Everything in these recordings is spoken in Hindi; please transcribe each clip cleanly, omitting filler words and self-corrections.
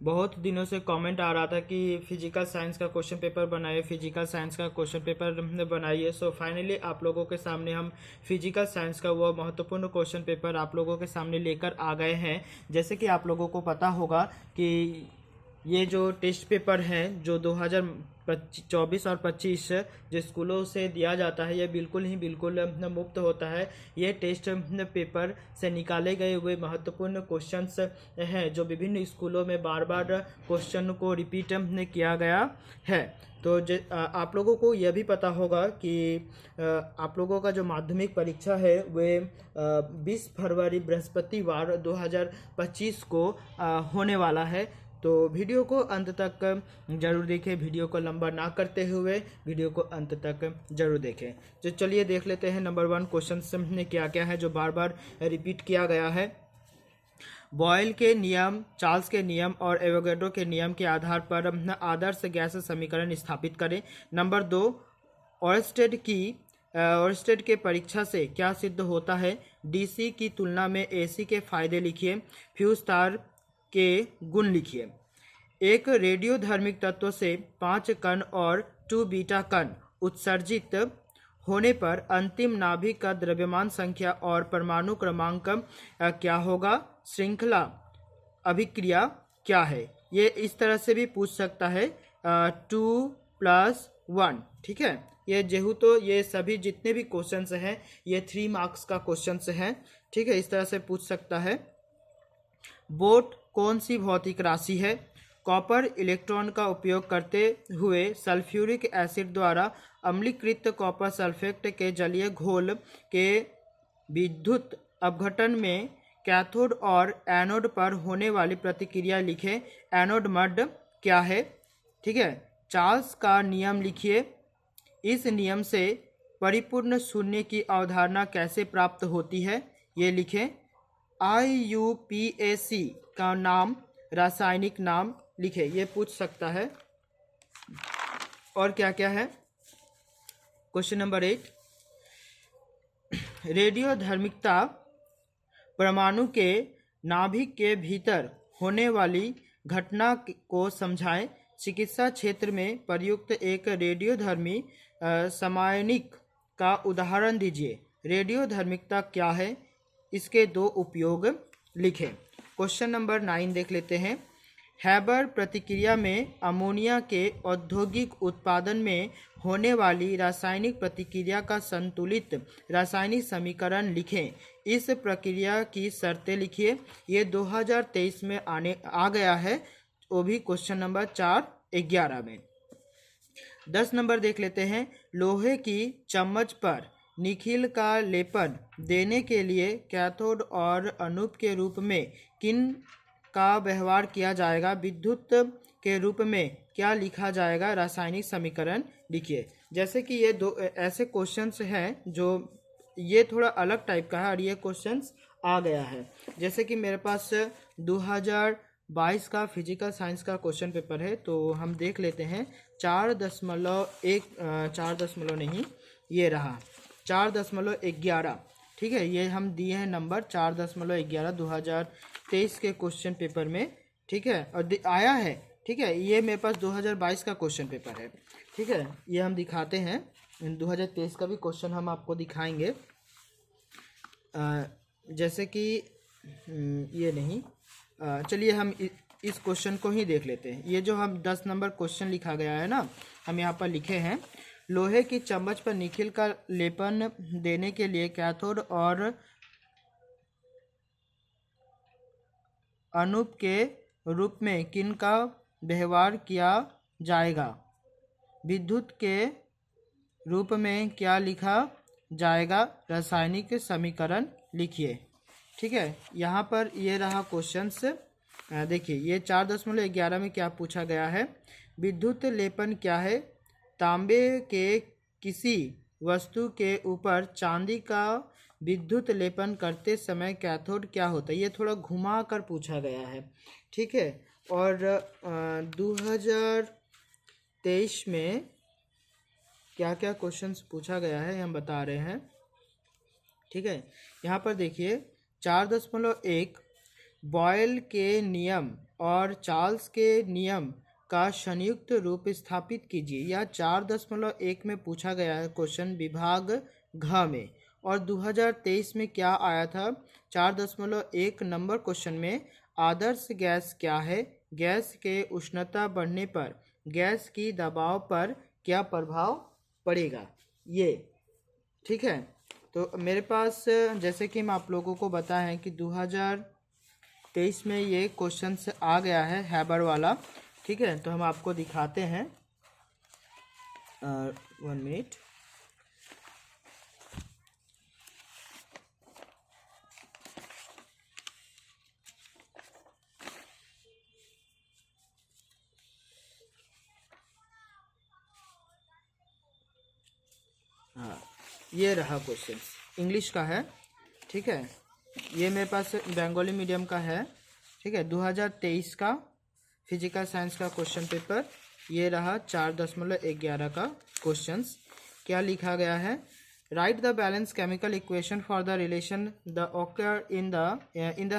बहुत दिनों से कमेंट आ रहा था कि फिजिकल साइंस का क्वेश्चन पेपर बनाइए, फिजिकल साइंस का क्वेश्चन पेपर बनाइए। सो फाइनली आप लोगों के सामने हम फिजिकल साइंस का वो महत्वपूर्ण क्वेश्चन पेपर आप लोगों के सामने लेकर आ गए हैं। जैसे कि आप लोगों को पता होगा कि ये जो टेस्ट पेपर हैं जो 2024 और 25 जो स्कूलों से दिया जाता है, ये बिल्कुल मुफ्त होता है। ये टेस्ट पेपर से निकाले गए हुए महत्वपूर्ण क्वेश्चंस हैं जो विभिन्न स्कूलों में बार बार क्वेश्चन को रिपीट किया गया है। तो आप लोगों को यह भी पता होगा कि आप लोगों का जो माध्यमिक परीक्षा है वे 20 फरवरी बृहस्पतिवार 2025 को होने वाला है। तो वीडियो को अंत तक जरूर देखें, वीडियो को लंबा ना करते हुए वीडियो को अंत तक जरूर देखें। तो चलिए देख लेते हैं नंबर 1 क्वेश्चन में क्या क्या है जो बार बार रिपीट किया गया है। बॉयल के नियम, चार्ल्स के नियम और एवोगैड्रो के नियम के आधार पर आदर्श गैस समीकरण स्थापित करें। नंबर 2, ओरस्टेड के परीक्षा से क्या सिद्ध होता है। डीसी की तुलना में एसी के फायदे लिखिए। फ्यूज तार के गुण लिखिए। एक रेडियोधर्मिक तत्व से 5 कण और 2 बीटा कण उत्सर्जित होने पर अंतिम नाभिक का द्रव्यमान संख्या और परमाणु क्रमांक क्या होगा। श्रृंखला अभिक्रिया क्या है। ये इस तरह से भी पूछ सकता है 2+1। ठीक है, ये जेहू ये सभी जितने भी क्वेश्चंस हैं ये 3 मार्क्स का क्वेश्चंस हैं। ठीक है, इस तरह से पूछ सकता है। बोट कौन सी भौतिक राशि है। कॉपर इलेक्ट्रॉन का उपयोग करते हुए सल्फ्यूरिक एसिड द्वारा अम्लीकृत कॉपर सल्फेट के जलीय घोल के विद्युत अपघटन में कैथोड और एनोड पर होने वाली प्रतिक्रिया लिखें। एनोड मड क्या है। ठीक है, चार्ल्स का नियम लिखिए। इस नियम से परिपूर्ण शून्य की अवधारणा कैसे प्राप्त होती है ये लिखें। IUPAC का नाम, रासायनिक नाम लिखे, ये पूछ सकता है। और क्या क्या है। क्वेश्चन नंबर 8, रेडियोधर्मिकता परमाणु के नाभिक के भीतर होने वाली घटना को समझाएं। चिकित्सा क्षेत्र में प्रयुक्त एक रेडियोधर्मी समायनिक का उदाहरण दीजिए। रेडियोधर्मिकता क्या है, इसके 2 उपयोग लिखें। क्वेश्चन नंबर 9 देख लेते हैं। हैबर प्रतिक्रिया में अमोनिया के औद्योगिक उत्पादन में होने वाली रासायनिक प्रतिक्रिया का संतुलित रासायनिक समीकरण लिखें। इस प्रक्रिया की शर्तें लिखिए। ये 2023 में आ गया है, वो भी क्वेश्चन नंबर 4-11 में। 10 नंबर देख लेते हैं। लोहे की चम्मच पर निखिल का लेपन देने के लिए कैथोड और अनूप के रूप में किन का व्यवहार किया जाएगा। विद्युत के रूप में क्या लिखा जाएगा। रासायनिक समीकरण लिखिए। जैसे कि ये 2 ऐसे क्वेश्चंस हैं जो ये थोड़ा अलग टाइप का है और ये क्वेश्चंस आ गया है। जैसे कि मेरे पास 2022 का फिजिकल साइंस का क्वेश्चन पेपर है, तो हम देख लेते हैं। 4 नहीं, ये रहा 4.11। ठीक है, ये हम दिए हैं नंबर 4.11 2023 के क्वेश्चन पेपर में। ठीक है, और आया है। ठीक है, ये मेरे पास 2022 का क्वेश्चन पेपर है। ठीक है, ये हम दिखाते हैं। 2023 का भी क्वेश्चन हम आपको दिखाएंगे। जैसे कि ये नहीं, चलिए हम इस क्वेश्चन को ही देख लेते हैं। ये जो हम 10 नंबर क्वेश्चन लिखा गया है ना, हम यहाँ पर लिखे हैं। लोहे की चम्मच पर निखिल का लेपन देने के लिए कैथोड और अनूप के रूप में किन का व्यवहार किया जाएगा। विद्युत के रूप में क्या लिखा जाएगा। रासायनिक समीकरण लिखिए। ठीक है, यहाँ पर ये रहा क्वेश्चंस। देखिए ये 4.11 में क्या पूछा गया है। विद्युत लेपन क्या है। तांबे के किसी वस्तु के ऊपर चांदी का विद्युत लेपन करते समय कैथोड क्या होता है। ये थोड़ा घुमा कर पूछा गया है। ठीक है, और 2023 में क्या क्या क्वेश्चंस पूछा गया है हम बता रहे हैं। ठीक है, यहाँ पर देखिए 4.1 बॉयल के नियम और चार्ल्स के नियम का संयुक्त रूप स्थापित कीजिए। यह 4.1 में पूछा गया है क्वेश्चन विभाग घ में। और 2023 में क्या आया था? 4.1 नंबर क्वेश्चन में आदर्श गैस क्या है? गैस के उष्णता बढ़ने पर गैस की दबाव पर क्या प्रभाव पड़ेगा? ये ठीक है। तो मेरे पास जैसे कि हम आप लोगों को बताएं कि 2023 में ये क्वेश्चन आ गया है हैबर वाला। ठीक है, तो हम आपको दिखाते हैं। 1 मिनट। हाँ, ये रहा क्वेश्चन, इंग्लिश का है। ठीक है, ये मेरे पास बंगाली मीडियम का है। ठीक है, 2023 का फिजिकल साइंस का क्वेश्चन पेपर ये रहा 4.11 का क्वेश्चंस। क्या लिखा गया है? Right the balance chemical equation for the relation the occur in the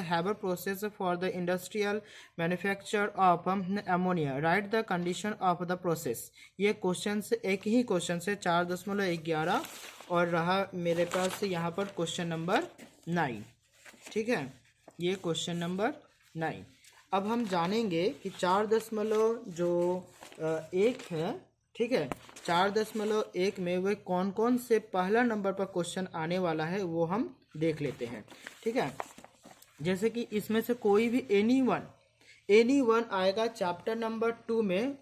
Haber process for the industrial manufacture of ammonia. Right the condition of the process. ये क्वेश्चन एक ही क्वेश्चन से 4.11 और रहा मेरे पास यहाँ पर क्वेश्चन नंबर 9। ठीक है, ये क्वेश्चन नंबर 9। अब हम जानेंगे कि 4.1 है। ठीक है, 4.1 में वे कौन कौन से पहला नंबर पर क्वेश्चन आने वाला है वो हम देख लेते हैं। ठीक है, जैसे कि इसमें से कोई भी एनी वन आएगा चैप्टर नंबर 2 में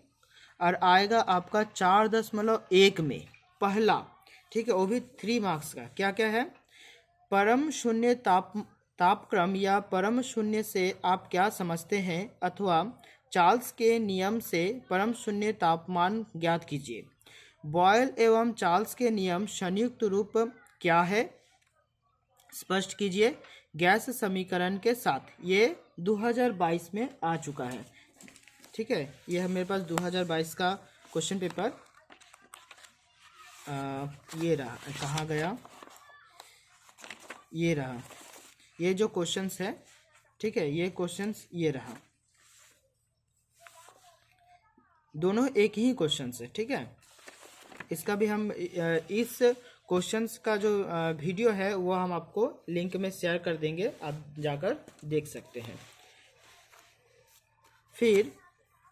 और आएगा आपका 4.1 में पहला। ठीक है, वो भी 3 मार्क्स का। क्या क्या है? परम शून्य तापक्रम या परम शून्य से आप क्या समझते हैं, अथवा चार्ल्स के नियम से परम शून्य तापमान ज्ञात कीजिए। बॉयल एवं चार्ल्स के नियम संयुक्त रूप क्या है, स्पष्ट कीजिए गैस समीकरण के साथ। ये 2022 में आ चुका है। ठीक है, ये है मेरे पास 2022 का क्वेश्चन पेपर। ये रहा, कहाँ गया? ये रहा, ये जो क्वेश्चंस है। ठीक है, ये क्वेश्चंस ये रहा, दोनों एक ही क्वेश्चंस है। ठीक है, इसका भी हम इस क्वेश्चंस का जो वीडियो है वो हम आपको लिंक में शेयर कर देंगे, आप जाकर देख सकते हैं। फिर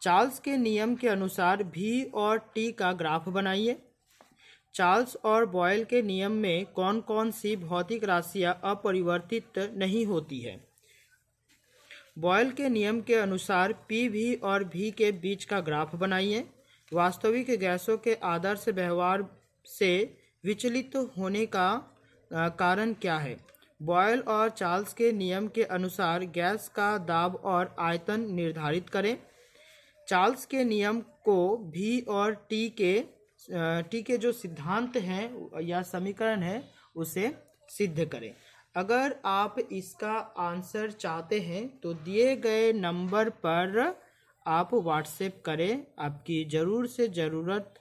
चार्ल्स के नियम के अनुसार भी और टी का ग्राफ बनाइए। चार्ल्स और बॉयल के नियम में कौन कौन सी भौतिक राशियां अपरिवर्तित नहीं होती है? बॉयल के नियम के अनुसार पी वी और भी के बीच का ग्राफ बनाइए। वास्तविक गैसों के आदर्श व्यवहार से विचलित होने का कारण क्या है? बॉयल और चार्ल्स के नियम के अनुसार गैस का दाब और आयतन निर्धारित करें। चार्ल्स के नियम को भी और टी के जो सिद्धांत हैं या समीकरण है उसे सिद्ध करें। अगर आप इसका आंसर चाहते हैं तो दिए गए नंबर पर आप व्हाट्सएप करें, आपकी ज़रूर से ज़रूरत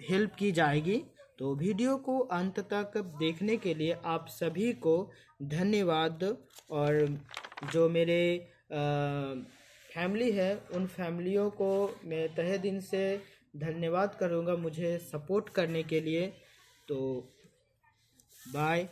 हेल्प की जाएगी। तो वीडियो को अंत तक देखने के लिए आप सभी को धन्यवाद। और जो मेरे फैमिली है उन फैमिलियों को मैं तहे दिन से धन्यवाद करूँगा मुझे सपोर्ट करने के लिए। तो बाय।